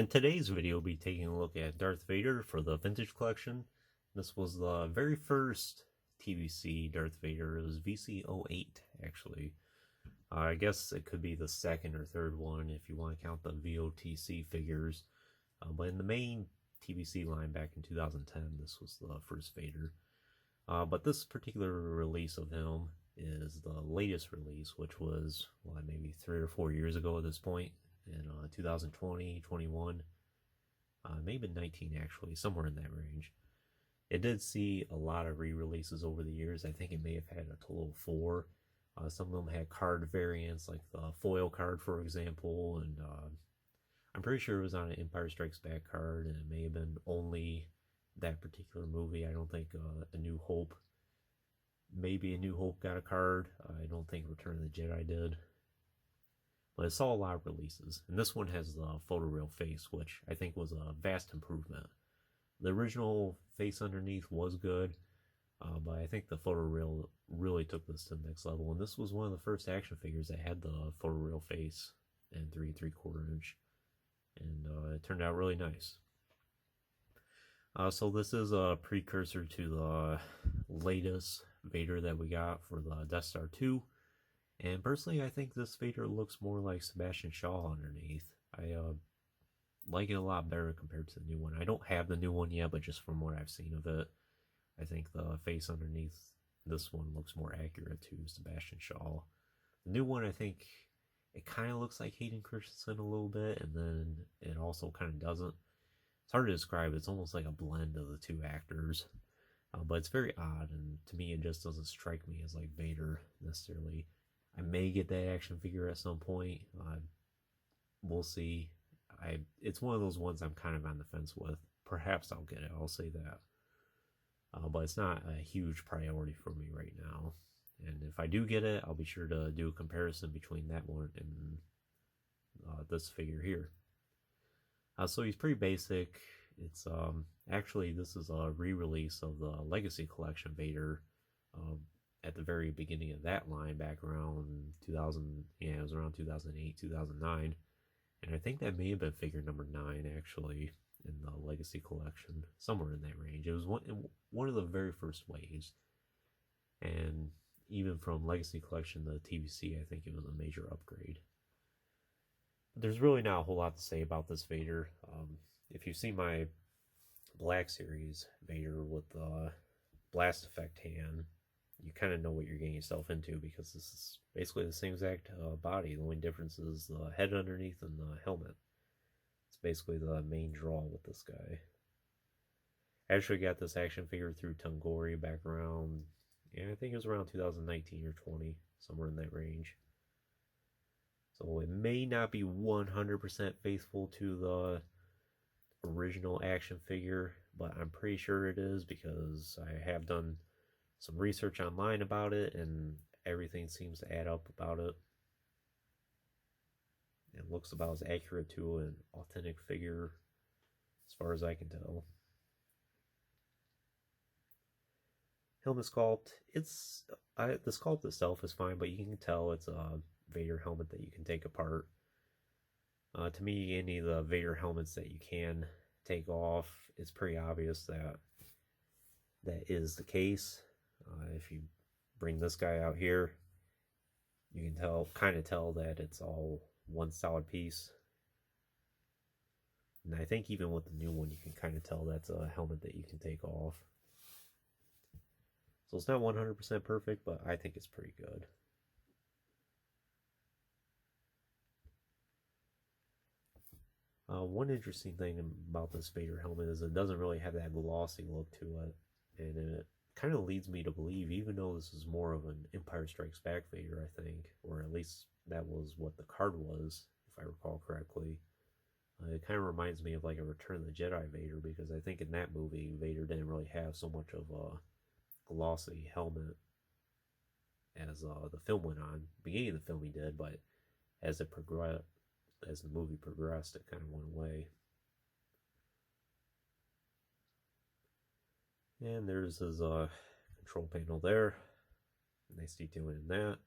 In today's video, we'll be taking a look at Darth Vader for the Vintage Collection. This was the very first TVC Darth Vader. It was VC08, actually. I guess it could be the second or third one if you want to count the VOTC figures. But in the main TVC line back in 2010, this was the first Vader. But this particular release of him is the latest release, which was maybe 3 or 4 years ago at this point, in 2020, 21, maybe 19 actually, somewhere in that range. It did see a lot of re-releases over the years. I think it may have had a total of 4. Some of them had card variants, like the foil card, for example, and I'm pretty sure it was on an Empire Strikes Back card, and it may have been only that particular movie. I don't think A New Hope, maybe A New Hope got a card. I don't think Return of the Jedi did. But it saw a lot of releases, and this one has the photoreal face, which I think was a vast improvement. The original face underneath was good, but I think the photoreal really took this to the next level, and this was one of the first action figures that had the photoreal face and 3 3/4 inch, and it turned out really nice. So this is a precursor to the latest Vader that we got for the Death Star 2. And personally, I think this Vader looks more like Sebastian Shaw underneath. I like it a lot better compared to the new one. I don't have the new one yet, but just from what I've seen of it, I think the face underneath this one looks more accurate to Sebastian Shaw. The new one, I think it kind of looks like Hayden Christensen a little bit, and then it also kind of doesn't. It's hard to describe. It's almost like a blend of the two actors. But it's very odd, and to me, it just doesn't strike me as like Vader necessarily. I may get that action figure at some point. We'll see. It's one of those ones I'm kind of on the fence with. Perhaps I'll get it. I'll say that. But it's not a huge priority for me right now. And if I do get it, I'll be sure to do a comparison between that one and this figure here. So he's pretty basic. It's actually, this is a re-release of the Legacy Collection Vader. At the very beginning of that line, back around 2000, yeah, it was around 2008, 2009, and I think that may have been figure number 9 actually in the Legacy Collection, somewhere in that range. It was one of the very first waves, and even from Legacy Collection to TVC, I think it was a major upgrade. But there's really not a whole lot to say about this Vader. If you see my Black Series Vader with the blast effect hand, you kind of know what you're getting yourself into, because this is basically the same exact body. The only difference is the head underneath and the helmet. It's basically the main draw with this guy. I actually got this action figure through Tungori back around, yeah, I think it was around 2019 or 20, somewhere in that range. So it may not be 100% faithful to the original action figure, but I'm pretty sure it is, because I have done some research online about it, and everything seems to add up about it. It looks about as accurate to an authentic figure as far as I can tell. Helmet sculpt, the sculpt itself is fine, but you can tell it's a Vader helmet that you can take apart. To me, any of the Vader helmets that you can take off, it's pretty obvious that that is the case. If you bring this guy out here, you can kind of tell that it's all one solid piece. And I think even with the new one, you can kind of tell that's a helmet that you can take off. So it's not 100% perfect, but I think it's pretty good. One interesting thing about this Vader helmet is it doesn't really have that glossy look to it, and it kind of leads me to believe, even though this is more of an Empire Strikes Back Vader, I think, or at least that was what the card was, if I recall correctly, it kind of reminds me of like a Return of the Jedi Vader, because I think in that movie, Vader didn't really have so much of a glossy helmet as the film went on. Beginning of the film he did, but as the movie progressed, it kind of went away. And there's his control panel there. Nice detailing in that.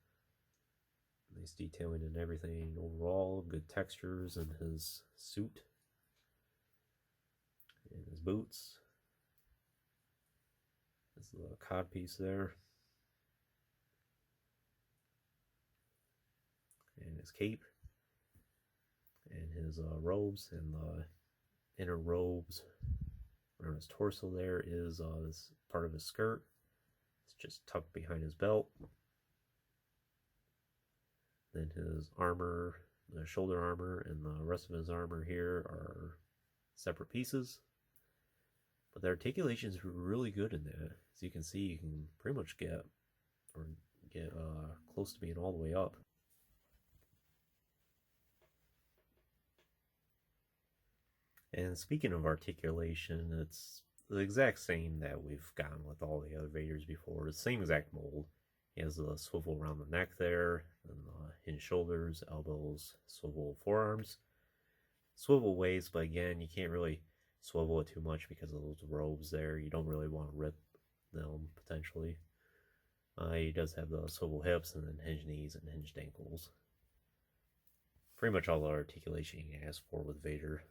Nice detailing in everything overall. Good textures in his suit. And his boots. This little cod piece there. And his cape. And his robes. And the inner robes around his torso there is this part of his skirt. It's just tucked behind his belt. Then his armor, the shoulder armor, and the rest of his armor here are separate pieces. But the articulation is really good in that. As you can see, you can pretty much get close to being all the way up. And speaking of articulation, it's the exact same that we've gotten with all the other Vaders before. It's the same exact mold. He has the swivel around the neck there, and the hinged shoulders, elbows, swivel forearms, swivel waist, but again, you can't really swivel it too much because of those robes there. You don't really want to rip them, potentially. He does have the swivel hips, and then hinged knees and hinged ankles. Pretty much all the articulation you can ask for with Vader.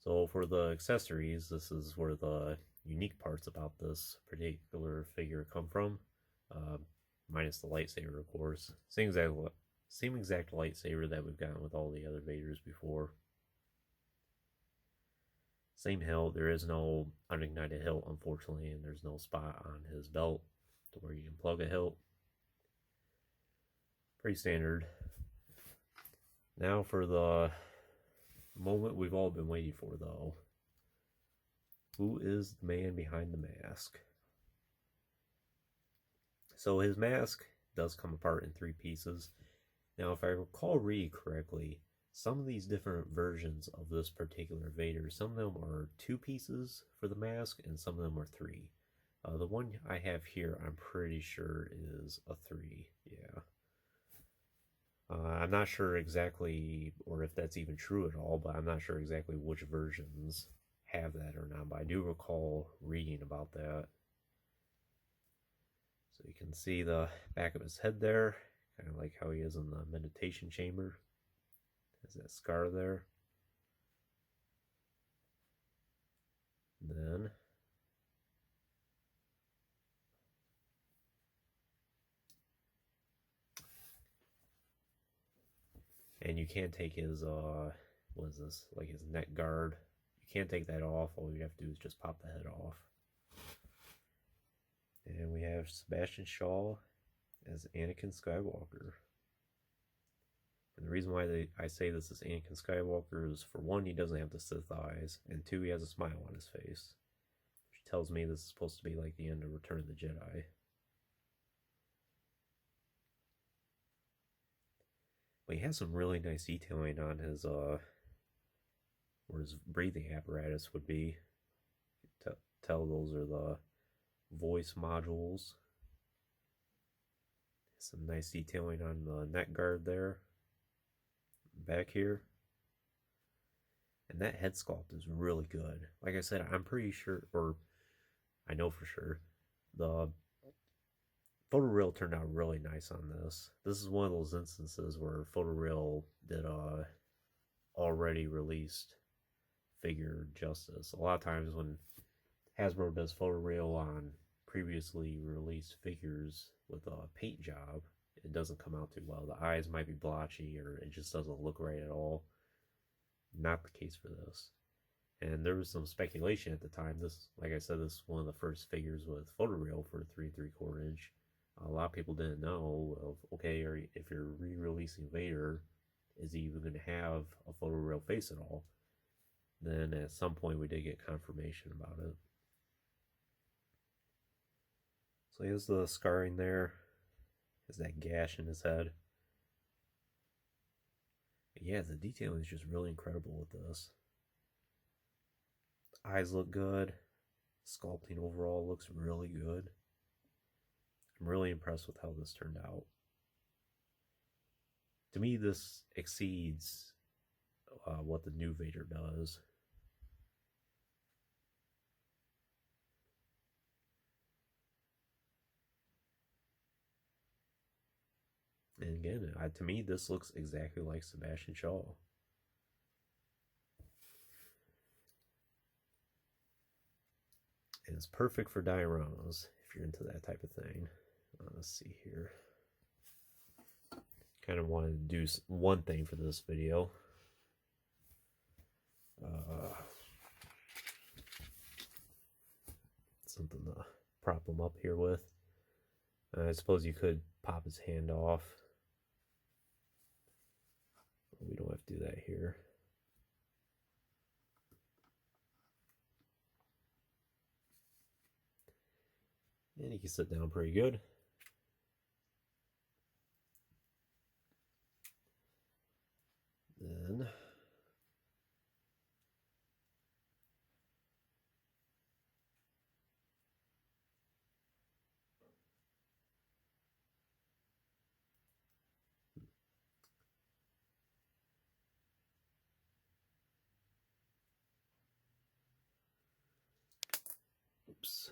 So for the accessories, this is where the unique parts about this particular figure come from, minus the lightsaber, of course. Same exact lightsaber that we've gotten with all the other Vaders before. Same hilt. There is no unignited hilt, unfortunately, and there's no spot on his belt to where you can plug a hilt. Pretty standard. Now for the moment we've all been waiting for, though. Who is the man behind the mask? So his mask does come apart in 3 pieces. Now, if I recall reading correctly, some of these different versions of this particular Vader, some of them are 2 pieces for the mask, and some of them are 3. The one I have here, I'm pretty sure is a 3, yeah. I'm not sure exactly, or if that's even true at all, but I'm not sure exactly which versions have that or not, but I do recall reading about that. So you can see the back of his head there, kind of like how he is in the meditation chamber. Has that scar there. Then and you can't take his what is this, like his neck guard. You can't take that off. All you have to do is just pop the head off. And we have Sebastian Shaw as Anakin Skywalker. And the reason why I say this is Anakin Skywalker is, for one, he doesn't have the Sith eyes, and 2, he has a smile on his face, which tells me this is supposed to be like the end of Return of the Jedi. But he has some really nice detailing on his where his breathing apparatus would be. Tell those are the voice modules. Some nice detailing on the neck guard there, back here. And that head sculpt is really good. Like I said, I'm pretty sure, or I know for sure, the photoreal turned out really nice on this. This is one of those instances where photoreal did a already released figure justice. A lot of times when Hasbro does photoreal on previously released figures with a paint job, it doesn't come out too well. The eyes might be blotchy, or it just doesn't look right at all. Not the case for this. And there was some speculation at the time. This, like I said, this is one of the first figures with photoreal for 3 3/4 inch. A lot of people didn't know of, okay, if you're re-releasing Vader, is he even going to have a photoreal face at all? Then at some point we did get confirmation about it. So he has the scarring there. Has that gash in his head. But yeah, the detailing is just really incredible with this. The eyes look good. Sculpting overall looks really good. I'm really impressed with how this turned out. To me, this exceeds what the new Vader does. And again, to me, this looks exactly like Sebastian Shaw. And it's perfect for dioramas if you're into that type of thing. Let's see here. Kind of wanted to do one thing for this video. Something to prop him up here with. I suppose you could pop his hand off. We don't have to do that here. And he can sit down pretty good. Then oops.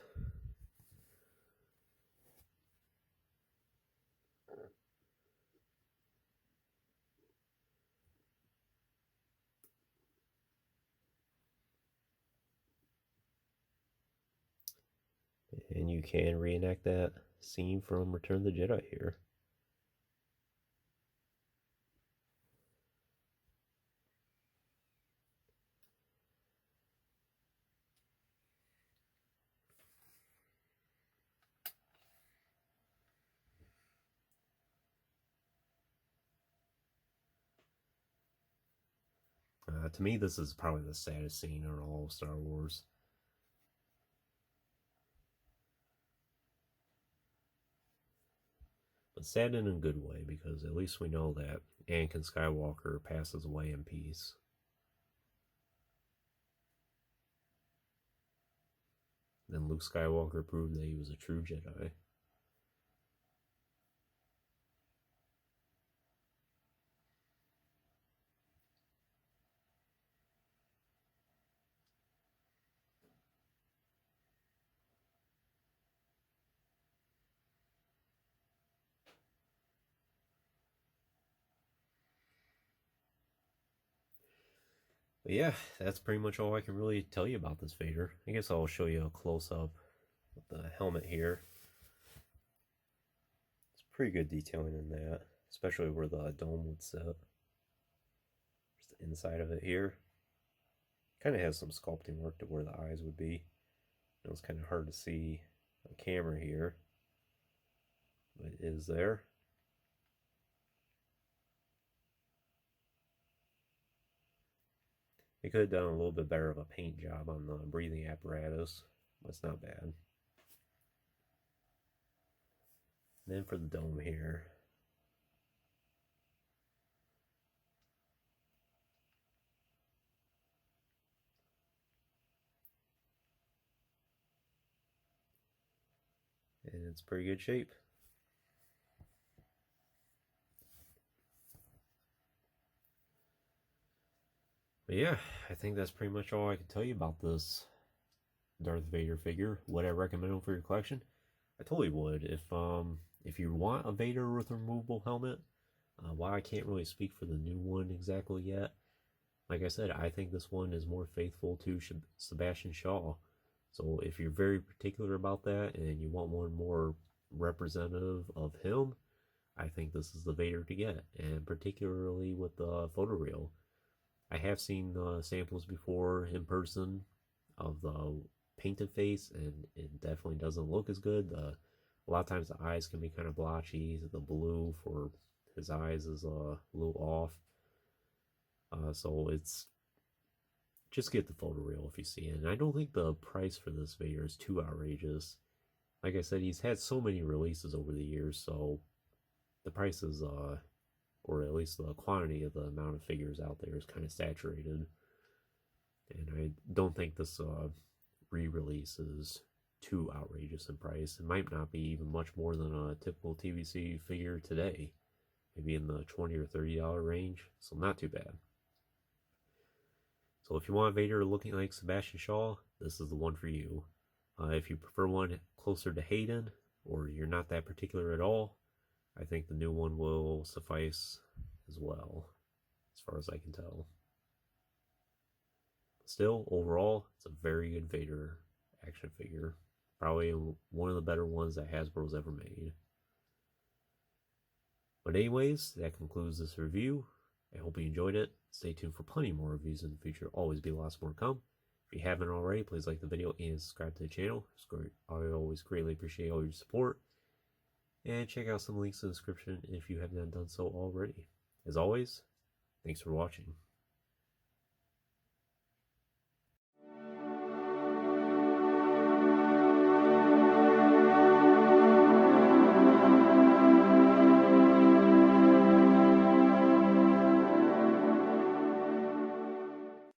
And you can reenact that scene from Return of the Jedi here. To me, this is probably the saddest scene in all of Star Wars. But sad in a good way, because at least we know that Anakin Skywalker passes away in peace. Then Luke Skywalker proved that he was a true Jedi. But yeah, that's pretty much all I can really tell you about this Vader. I guess I'll show you a close-up with the helmet here. It's pretty good detailing in that, especially where the dome would sit. There's the inside of it here. Kind of has some sculpting work to where the eyes would be. It was kind of hard to see on camera here, but it is there. They could have done a little bit better of a paint job on the breathing apparatus, but it's not bad. And then for the dome here, and it's pretty good shape. But yeah, I think that's pretty much all I can tell you about this Darth Vader figure. Would I recommend him for your collection? I totally would. If you want a Vader with a removable helmet, while I can't really speak for the new one exactly yet, like I said, I think this one is more faithful to Sebastian Shaw. So if you're very particular about that and you want one more representative of him, I think this is the Vader to get, and particularly with the photoreal. I have seen samples before in person of the painted face, and it definitely doesn't look as good. A lot of times the eyes can be kind of blotchy. The blue for his eyes is a little off. So it's just get the photoreal if you see it. And I don't think the price for this Vader is too outrageous. Like I said, he's had so many releases over the years, so the price is or at least the quantity of the amount of figures out there is kind of saturated. And I don't think this re-release is too outrageous in price. It might not be even much more than a typical TVC figure today. Maybe in the $20 or $30 range, so not too bad. So if you want Vader looking like Sebastian Shaw, this is the one for you. If you prefer one closer to Hayden, or you're not that particular at all, I think the new one will suffice as well, as far as I can tell. Still, overall, it's a very good Vader action figure. Probably one of the better ones that Hasbro's ever made. But anyways, that concludes this review. I hope you enjoyed it. Stay tuned for plenty more reviews in the future. Always be lots more to come. If you haven't already, please like the video and subscribe to the channel. I always greatly appreciate all your support. And check out some links in the description if you have not done so already. As always, thanks for watching.